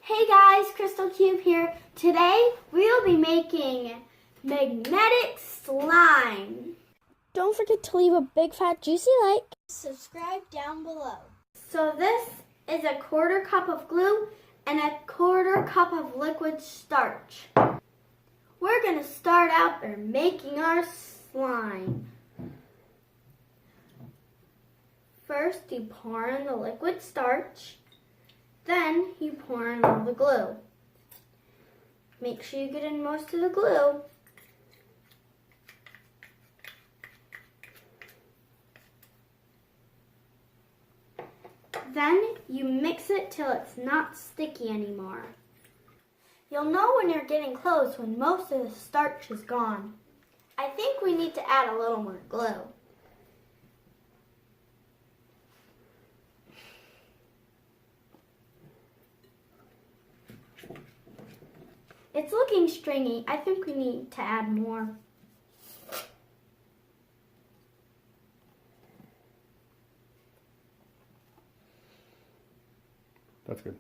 Hey guys, Crystal Cube here. Today we'll be making magnetic slime. Don't forget to leave a big fat juicy like. Subscribe down below. So this is a 1/4 cup of glue and a 1/4 cup of liquid starch. We're going to start out by making our slime. First you pour in the liquid starch. Then you pour in all the glue. Make sure you get in most of the glue. Then you mix it till it's not sticky anymore. You'll know when you're getting close when most of the starch is gone. I think we need to add a little more glue. It's looking stringy. I think we need to add more. That's good.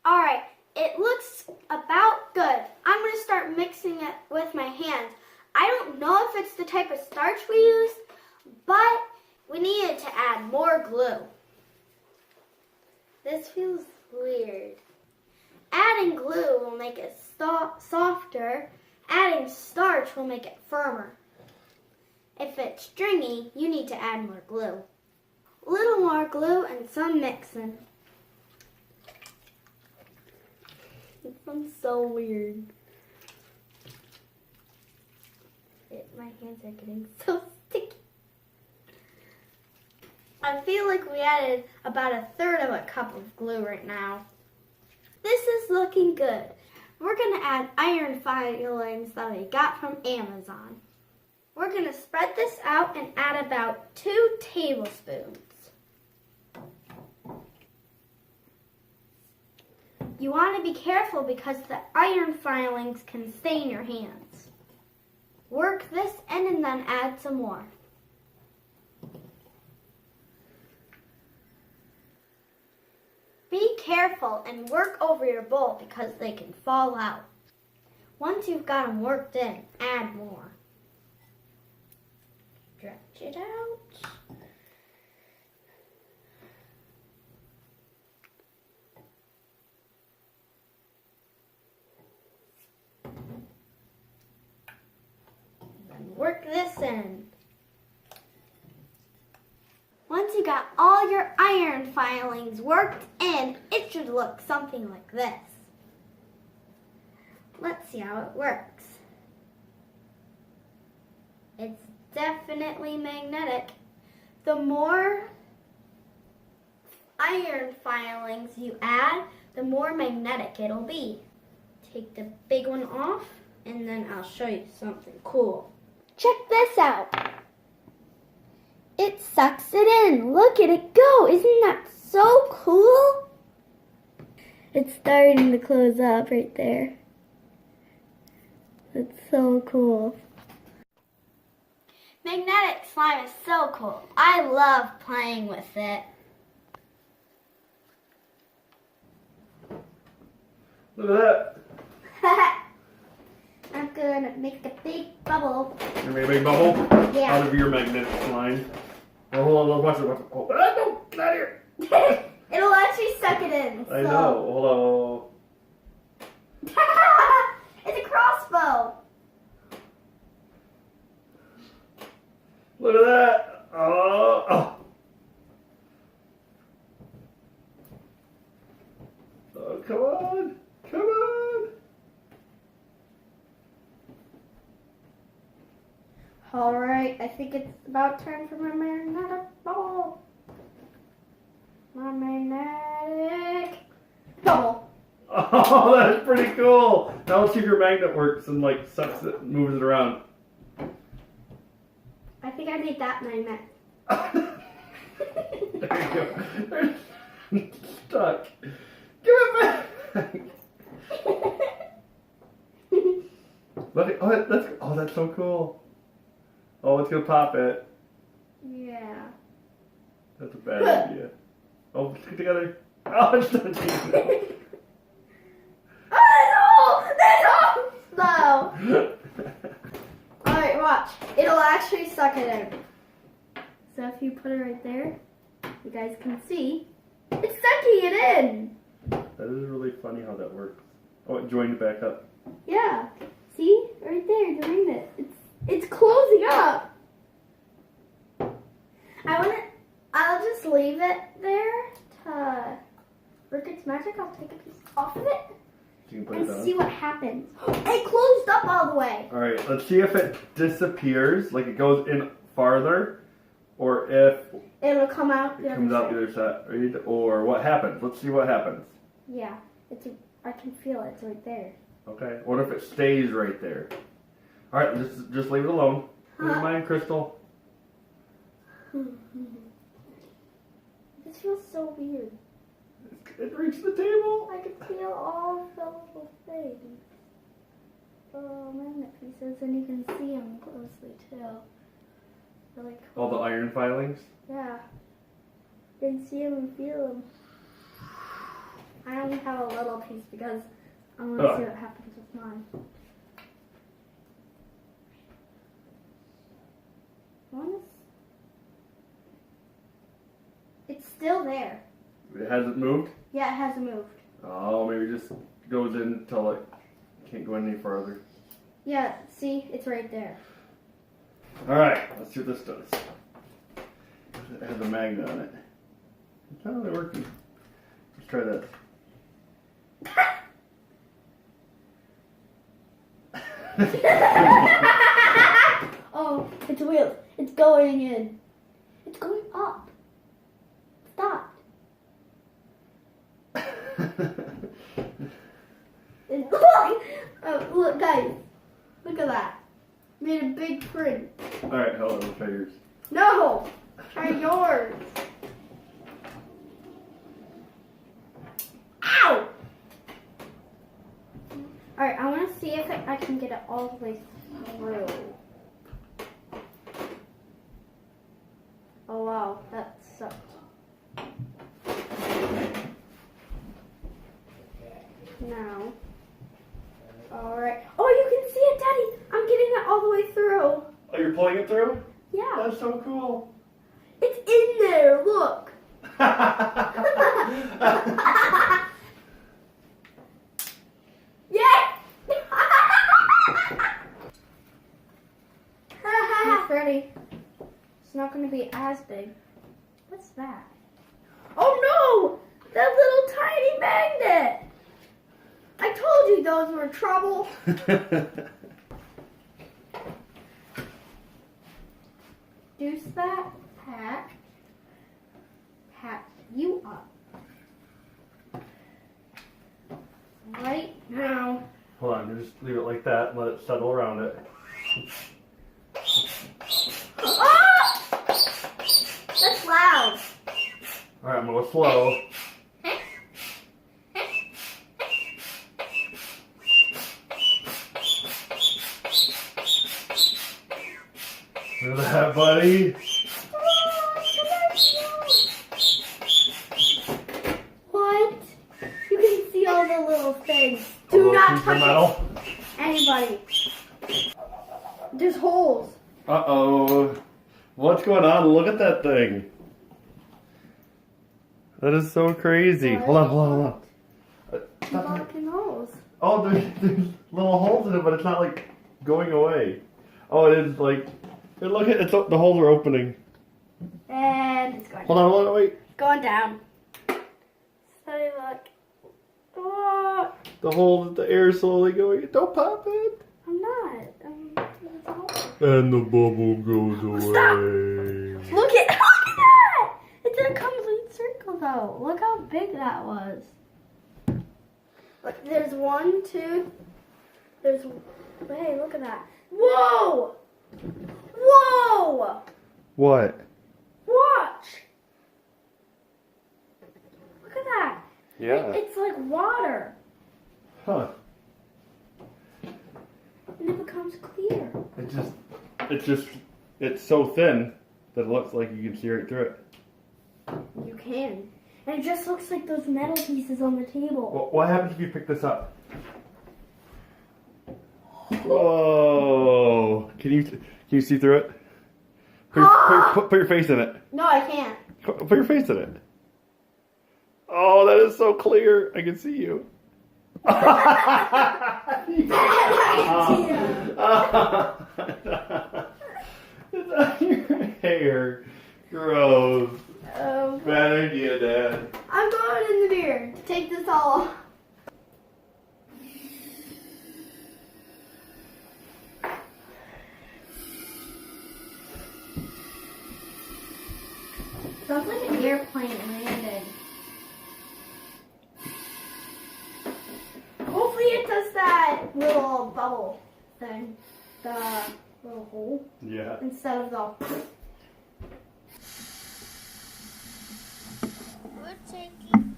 All right, it looks about good. I'm going to start mixing it with my hands. I don't know if it's the type of starch we use, but we needed to add more glue. This feels weird. Adding glue will make it softer. Adding starch will make it firmer. If it's stringy, you need to add more glue. A little more glue and some mixing. It sounds so weird. My hands are getting so sticky. I feel like we added about 1/3 of a cup of glue right now. This is looking good. We're going to add iron filings that I got from Amazon. We're going to spread this out and add about 2 tablespoons. You want to be careful because the iron filings can stain your hands. Work this in and then add some more. Be careful and work over your bowl because they can fall out. Once you've got them worked in, add more. Stretch it out. Then work this in. Once you got all your iron filings worked in, it should look something like this. Let's see how it works. It's definitely magnetic. The more iron filings you add, the more magnetic it'll be. Take the big one off, and then I'll show you something cool. Check this out. It sucks it in. Look at it go. Isn't that so cool? It's starting to close up right there. That's so cool. Magnetic slime is so cool. I love playing with it. Look at that. I'm gonna make a big bubble. You made a big bubble? Yeah. Out of your magnetic slime. Oh, hold on, watch it. Oh, no, get out of here. It'll actually suck it in. I know. Hold on. It's a crossbow. Look at that. Oh. Oh, come on. Come on. Alright, I think it's about time for my magnetic bubble. My magnetic bubble. Oh, that's pretty cool. Now let's see if your magnet works and like sucks it and moves it around. I think I made that magnet. There you go. Stuck. Give it back. Look, that's so cool. Oh, it's gonna pop it. Yeah. That's a bad idea. Oh, stick it together. Oh, it's not together. Oh, that's all slow. Alright, watch. It'll actually suck it in. So if you put it right there, you guys can see, it's sucking it in. That is really funny how that works. Oh, it joined back up. Yeah. See? Right there, doing it. It's closing up. I'll just leave it there to work its magic. I'll take a piece off of it So you can put and it down. see what happens. It closed up all the way. Alright, let's see if it disappears, like it goes in farther, or if It'll come out it the comes other out side. the other side, or what happens. Let's see what happens. Yeah. I can feel it. It's right there. Okay, what if it stays right there? Alright, just leave it alone. Never mind, Crystal. This feels so weird. It reached the table. I can feel all the little things. Oh, magnet pieces, and you can see them closely too. Really cool. All the iron filings. Yeah. You can see them and feel them. I only have a little piece because I want to see what happens with mine. It's still there. It hasn't moved? Yeah, it hasn't moved. Oh, maybe it just goes in until it can't go any farther. Yeah, see? It's right there. Alright, let's see what this does. It has a magnet on it. It's not really working. Let's try this. Oh, it's weird. It's going in. It's going up. Stop. Oh, look, guys. Look at that. Made a big print. Alright, hold on, let's try yours. No! Try yours. Ow! Alright, I want to see if I can get it all the way through. Oh wow, that sucked. Now. Alright. Oh, you can see it, Daddy! I'm getting it all the way through. Oh, you're pulling it through? Yeah. That's so cool. It's in there, look! Yeah! It's ready. It's not going to be as big. What's that? Oh no! That little tiny magnet! I told you those were trouble. Deuce that. Pack you up. Right now. Hold on, just leave it like that and let it settle around it. Oh! That's loud. Alright, I'm gonna go slow. Look at that, buddy. What? You can see all the little things. A Do little not piece of touch metal. anybody. There's holes. Uh-oh. What's going on? Look at that thing. That is so crazy. What? Hold on. Blocking holes. Oh, there's little holes in it, but it's not like going away. Oh, it is like. Look at it. The holes are opening. And it's going Hold on, wait. Going down. So look. Oh, The hole, the air is slowly going. Don't pop it. I'm not. There's a hole. And the bubble goes away. Stop. Look at that! It's in a complete circle though. Look how big that was. Look, there's 1, 2. There's. Hey, look at that. Whoa! Whoa! What? Watch! Look at that. Yeah. It's like water. Huh. And it becomes clear. It's so thin that it looks like you can see right through it. hand. And it just looks like those metal pieces on the table. Well, what happens if you pick this up? Whoa! Can you see through it? Put your face in it. No, I can't. Put your face in it. Oh, that is so clear. I can see you. It's on your hair. Gross. Bad idea, Dad. I'm going in the mirror to take this all off. Sounds like an airplane landed. Hopefully it does that little bubble thing. The little hole. Yeah. Instead of the... We're taking.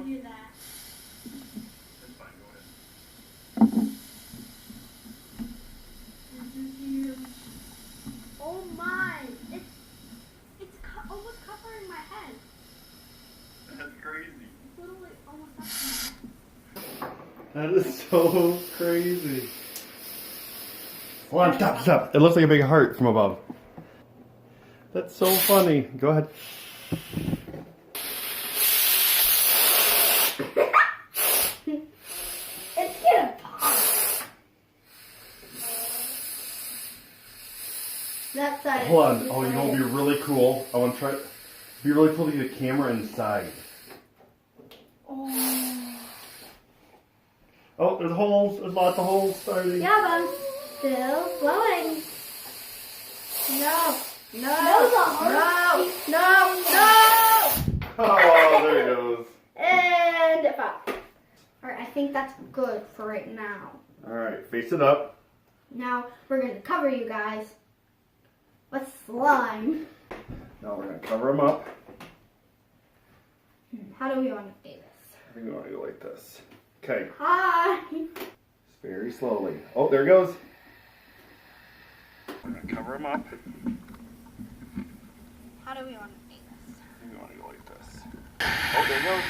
do that. That's fine, go ahead. Oh my! It's almost covering my head. That's crazy. It's literally almost up to my head. That is so crazy. Hold on, stop. It looks like a big heart from above. That's so funny. Go ahead. It's gonna pop. That side. Hold on. Oh, you know what would be really cool? I want to try it. It'd be really cool to get a camera inside. Oh, there's holes. There's lots of holes starting. Yeah, but I'm still blowing. No. No. Oh, there it goes. And it popped. Alright, I think that's good for right now. Alright, face it up. Now, we're going to cover you guys with slime. Now we're going to cover them up. How do we want to do this? I think we want to go like this. Okay. Hi. Just very slowly. Oh, there it goes. We're going to cover them up. How do we want to do this? I think we want to go like this. Oh, there it goes.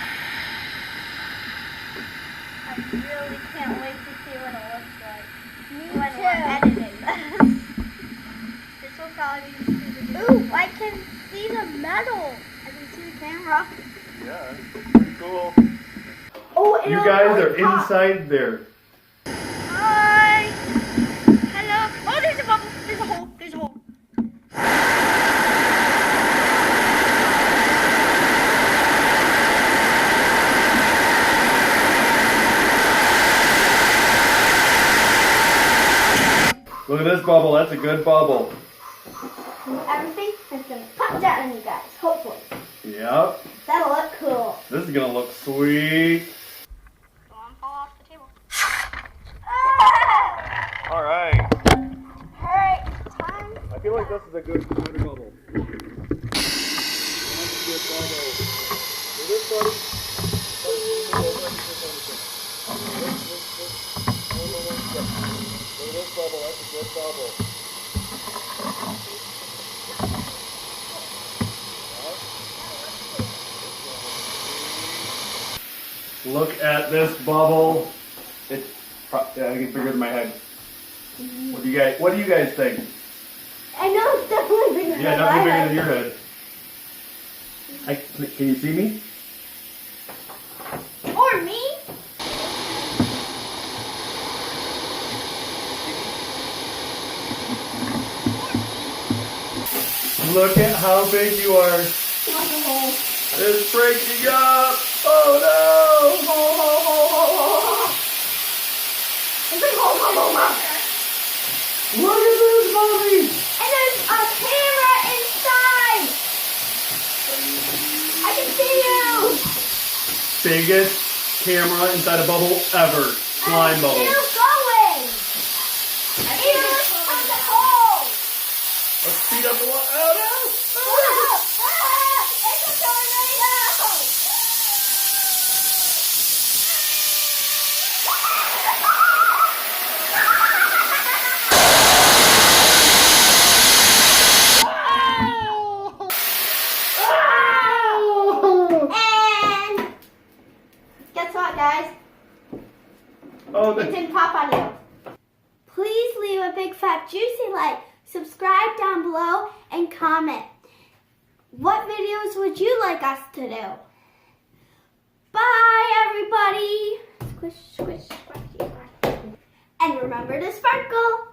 I really can't wait to see what it looks like. Me When too. we're editing this. This will probably be super good. Ooh, I can see the metal. I can see the camera. Yeah, it's pretty cool. Oh, and You it'll guys really are pop. inside there. Hi. Hello. Oh, there's a bubble. There's a hole. There's a hole. Look at this bubble. That's a good bubble. Everything is going to pop down on you guys, hopefully. Yep. That'll look cool. This is going to look sweet. Don't fall off the table. All right. Alright, time. I feel like this is a good water bubble. That's a good bubble. Look at this, buddy. Look at this bubble. That's a good bubble. Look at this bubble. It's I think it's bigger than my head. What do you guys think? I know it's definitely bigger Yeah, than nothing my bigger head. than your head. Can you see me? Or me. Look at how big you are. It's breaking up. Oh It's like, oh. no! Look at this, mommy. And there's a camera inside. I can see you. Biggest camera inside a bubble ever. Slime bubble. Still going. Even on the hole. Let's speed up a lot. Oh no! It's a tornado! And guess what, guys? Oh, It didn't pop on you. Please leave a big fat juicy like, subscribe down below, and comment. What videos would you like us to do? Bye, everybody. Squish, squish, squishy, squishy. And remember to sparkle.